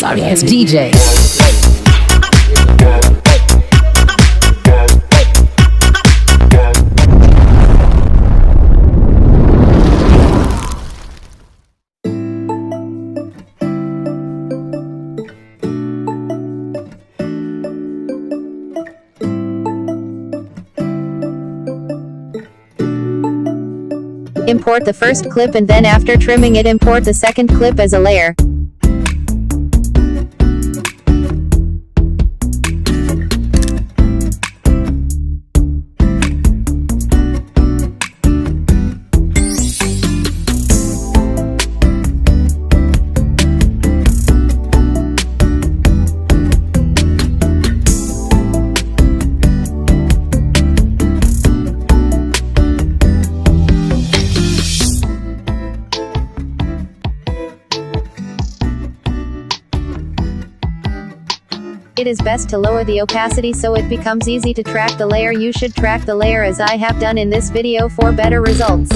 sorry ass DJ. Import the first clip and then after trimming it import the second clip as a layer. It is best to lower the opacity so it becomes easy to track the layer. You should track the layer as I have done in this video for better results.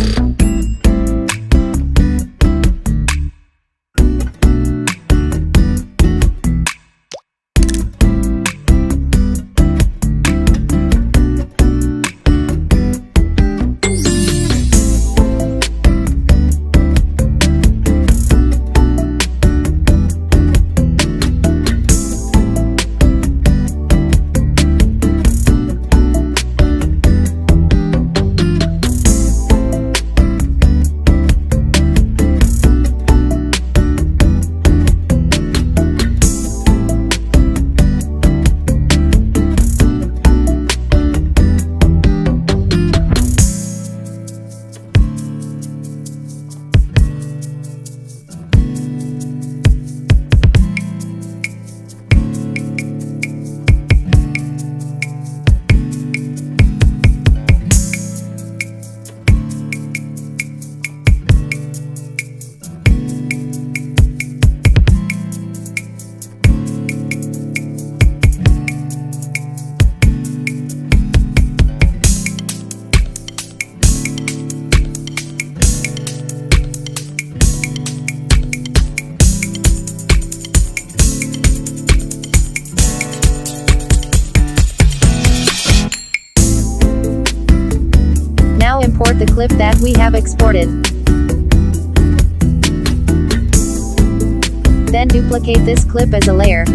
Import the clip that we have exported. Then duplicate this clip as a layer.